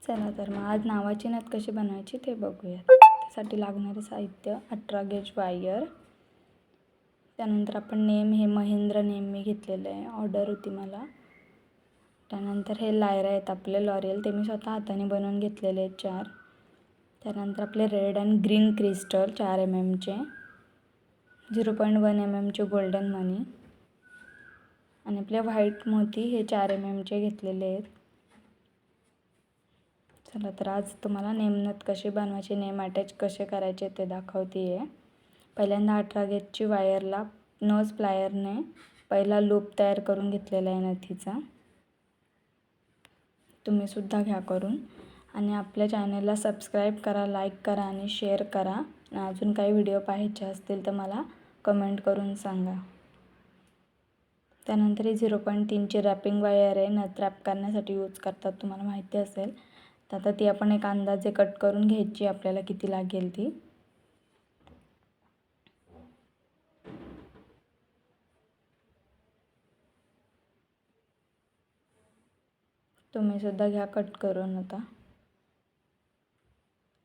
चला तर मग आज नावाची नथ कशी बनवायची ते बघूया. त्यासाठी लागणारे साहित्य 18 गेज वायर, त्यानंतर आपण नेम हे महेंद्र नेम मी घेतलेलं आहे, ऑर्डर होती मला. त्यानंतर हे लायरा आहेत आपले लॉरियल, ते मी स्वतः हाताने बनवून घेतलेले आहेत 4. त्यानंतर आपले रेड अँड ग्रीन क्रिस्टल 4 mmचे, 0.1 mmचे गोल्डन मनी आणि आपले व्हाईट मोती हे 4 mmचे घेतलेले आहेत. चला तर आज तुम्हाला नेमनथ कशी बनवायची, नेम अटॅच कसे करायचे ते दाखवते आहे. पहिल्यांदा 18 गेजची वायरला नोज प्लायरने पहिला लूप तयार करून घेतलेला आहे नथीचा. तुम्ही सुद्धा घ्या करून आणि आपल्या चॅनलला सबस्क्राईब करा, लाईक करा आणि शेअर करा. आणि अजून काही व्हिडिओ पाहायचे असतील तर मला कमेंट करून सांगा. त्यानंतर ही 0.3ची रॅपिंग वायर आहे, नथ रॅप करण्यासाठी यूज करतात, तुम्हाला माहिती असेल. तर आता ती आपण एक अंदाजे कट करून घ्यायची, आपल्याला किती लागेल ती. तुम्ही सुद्धा घ्या कट करून आता.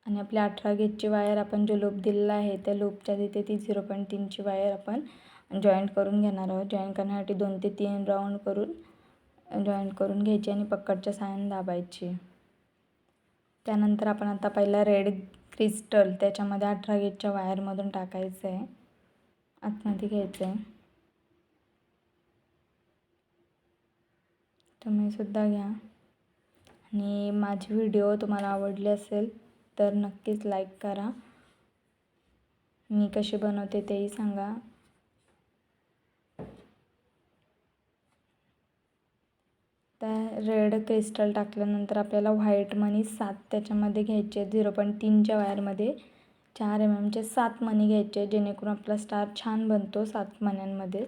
आणि आपल्या 18 गेजची वायर आपण जो लूप दिलेला आहे त्या लूपच्या तिथे ती 0.3ची वायर आपण जॉईंट करून घेणार आहोत. जॉईंट करण्यासाठी 2 ते 3 राऊंड करून जॉईंट करून घ्यायची आणि पकडच्या साहाय्याने दाबायची. त्यानंतर आपण आता पहिला रेड क्रिस्टल त्याच्यामध्ये 18 गेजच्या वायरमधून टाकायचं आहे, आतमध्ये घ्यायचं आहे. तुम्ही सुद्धा घ्या आणि माझी व्हिडिओ तुम्हाला आवडली असेल तर नक्कीच लाईक करा. मी कशी बनवते तेही सांगा. त्या रेड क्रिस्टल टाकल्यानंतर आपल्याला व्हाईट मनी 7 त्याच्यामध्ये घ्यायचे. 0.3च्या वायरमध्ये 4 mmचे 7 मनी घ्यायचे, जेणेकरून आपला स्टार छान बनतो 7 मण्यांमध्ये.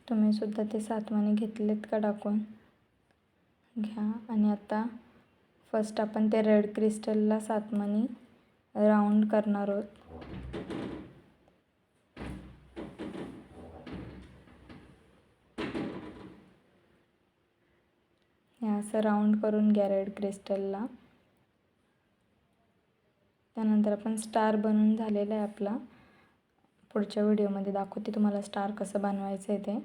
तुम्ही सुद्धा ते 7 मणी घेतलेत का टाकून घ्या. आणि आता फर्स्ट आपण ते रेड क्रिस्टलला 7 मणी राऊंड करणार आहोत. हे असं राऊंड करून घ्या रेड क्रिस्टलला. त्यानंतर आपण स्टार बनवून झालेला आहे आपला. पुढच्या व्हिडिओमध्ये दाखवते तुम्हाला स्टार कसं बनवायचं आहे ते,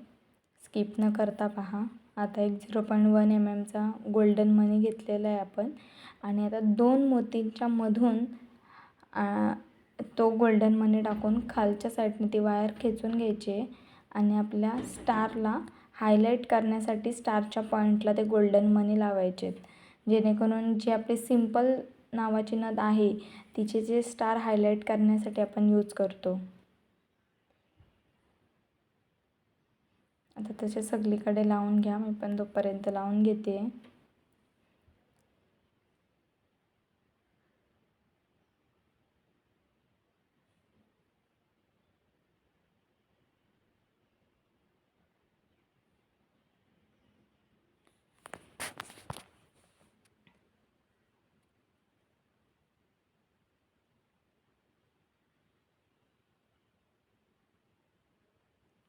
स्किप न करता पहा. आता एक 0.1 mmचा गोल्डन मनी घेतलेला आहे आपण आणि आता 2 मोतींच्या मधून तो गोल्डन मनी टाकून खालच्या साईडने ती वायर खेचून घ्यायची आणि आपल्या स्टारला हायलाईट करण्यासाठी स्टारच्या पॉईंटला ते गोल्डन मनी लावायचे, जेणेकरून जी आपली सिंपल नावाची नथ आहे तिचे जे स्टार हायलाईट करण्यासाठी आपण यूज करतो. आता तसे सगळीकडे लावून घ्या, मी पण तोपर्यंत लावून घेते.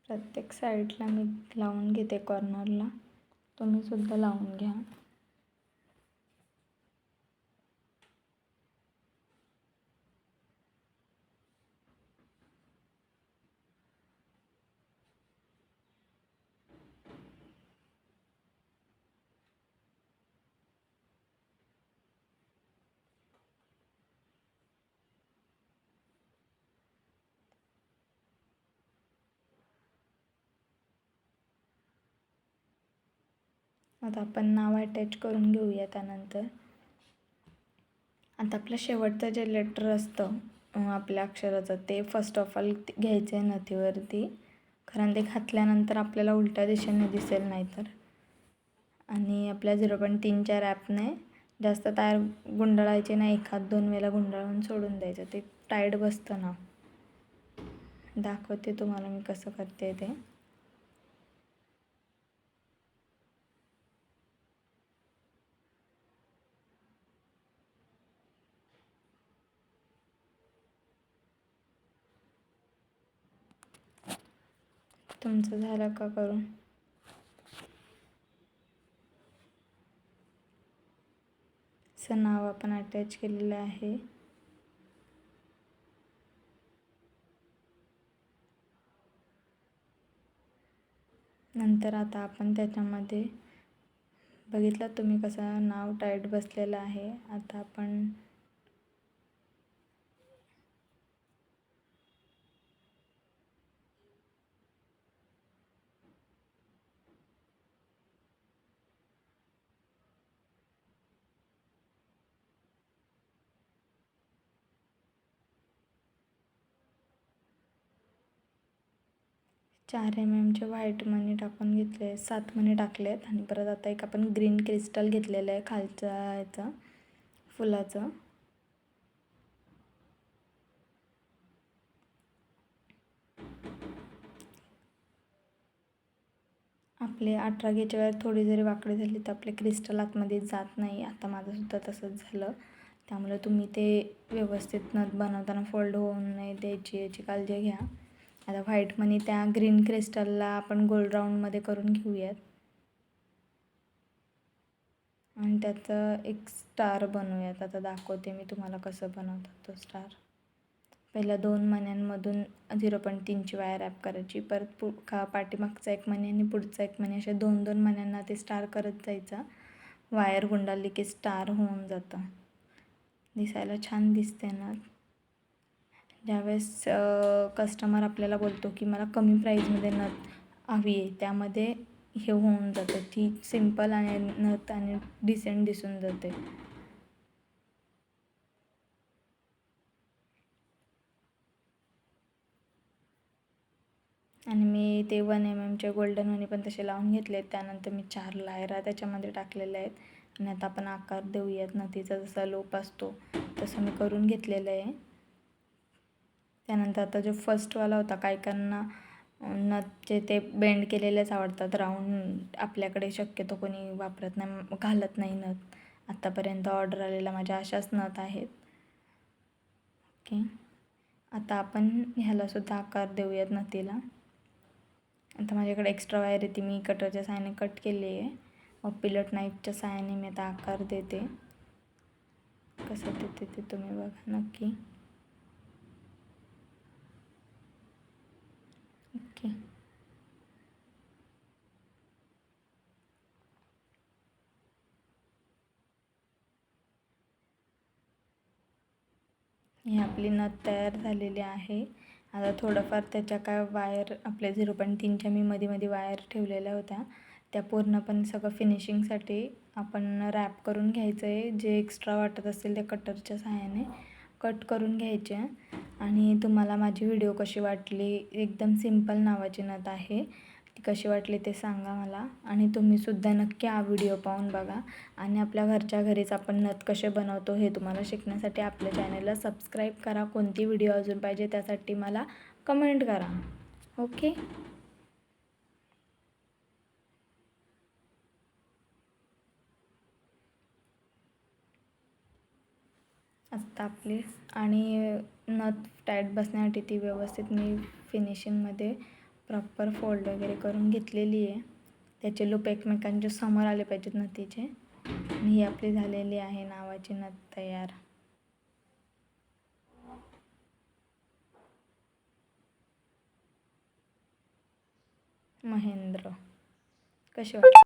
प्रत्येक साईडला मी लावून घेते कॉर्नरला, तुम्ही सुद्धा लावून घ्या. आता आपण नाव अटॅच करून घेऊया. त्यानंतर आता आपलं शेवटचं जे लेटर असतं आपल्या अक्षराचं ते फर्स्ट ऑफ ऑल घ्यायचं आहे नथीवरती, कारण ते घातल्यानंतर आपल्याला उलट्या दिशेने दिसेल नाही तर. आणि आपल्या 0.3च्या रॅपने जास्त तार गुंडाळायचे नाही, 1-2 वेळेला गुंडाळून सोडून द्यायचं, ते टाईट बसतं ना. दाखवते तुम्हाला मी कसं करते ते. तुमचं झालं का करून? असं नाव आपण अटॅच केलेलं आहे. नंतर आता आपण त्याच्यामध्ये बघितलं तुम्ही कसं नाव टाईट बसलेलं आहे. आता आपण चार चे व्हाईट मनी टाकून घेतले, 7 मनी टाकलेत आणि परत आता एक आपण ग्रीन क्रिस्टल घेतलेलं आहे खालच्या ह्याचं फुलाचं. आपले 18 गेच्या वेळेस थोडी जरी वाकडी झाली तर आपले क्रिस्टल आतमध्ये जात नाही. आता माझंसुद्धा तसंच झालं. त्यामुळे तुम्ही ते व्यवस्थित नथ बनवताना फोल्ड होऊन नाही द्यायची याची काळजी घ्या. आता व्हाईट मनी त्या ग्रीन क्रिस्टलला आपण गोल्ड राऊंडमध्ये करून घेऊयात आणि त्याचं एक स्टार बनवूयात. आता दाखवते मी तुम्हाला कसं बनवतात तो स्टार. पहिल्या 2 मण्यांमधून 0.3ची वायर रॅप करायची. परत पाठीमागचा एक मणी आणि पुढचा एक मणी अशा 2-2 मण्यांना ते स्टार करत जायचं. वायर गुंडाळली की स्टार होऊन जातं. दिसायला छान दिसते ना. ज्यावेळेस कस्टमर आपल्याला बोलतो की मला कमी प्राईजमध्ये नथ हवी आहे, त्यामध्ये हे होऊन जातं. ती सिम्पल आणि नथ आणि डिसेंट दिसून जाते. आणि मी ते 1 mm गोल्डन मनी पण तसे लावून घेतले. त्यानंतर मी 4 लायरा त्याच्यामध्ये टाकलेल्या आहेत आणि आता आपण आकार देऊयात. नथीचा जसा लोप असतो तसं मी करून घेतलेलं आहे. त्यानंतर आता जो फर्स्टवाला होता, काहीकांना नथचे ते बेंड केलेलेच आवडतात. राऊंड आपल्याकडे शक्यतो कोणी वापरत नाही, घालत नाही नथ. आत्तापर्यंत ऑर्डर आलेला माझ्या अशाच नथ आहेत. ओके, आता आपण ह्यालासुद्धा आकार देऊयात नथीला. आता माझ्याकडे एक्स्ट्रा वायर आहे, ती मी कटरच्या साहाय्याने कट केली आहे. मग पिलट नाईफच्या साहाय्याने मी आता आकार देते. कसं देते ते तुम्ही बघा नक्की. ओके, ही आपली नथ तयार झालेली आहे. आता थोडंफार त्याच्या काय वायर आपल्या 0.3च्या मी मध्ये वायर ठेवलेल्या होत्या, त्या पूर्णपणे सगळं फिनिशिंगसाठी आपण रॅप करून घ्यायचं आहे. जे एक्स्ट्रा वाटत असेल ते कटरच्या सहाय्याने कट करून घ्यायचे. आणि तुम्हाला माझी व्हिडिओ कशी वाटली, एकदम सिम्पल नावाची नथ आहे, ती कशी वाटली ते सांगा मला. आणि तुम्हीसुद्धा नक्की हा व्हिडिओ पाहून बघा आणि आपल्या घरच्या घरीच आपण नथ कसे बनवतो हे तुम्हाला शिकण्यासाठी आपल्या चॅनलला सबस्क्राईब करा. कोणती व्हिडिओ अजून पाहिजे त्यासाठी मला कमेंट करा. ओके, आता आपली आणि नथ टाईट बसण्यासाठी ती व्यवस्थित मी फिनिशिंगमध्ये प्रॉपर फोल्ड वगैरे करून घेतलेली आहे. त्याचे लूप एकमेकांच्या समोर आले पाहिजेत नथीचे. आणि ही आपली झालेली आहे नावाची नथ तयार. महेंद्र. कशी वाटली?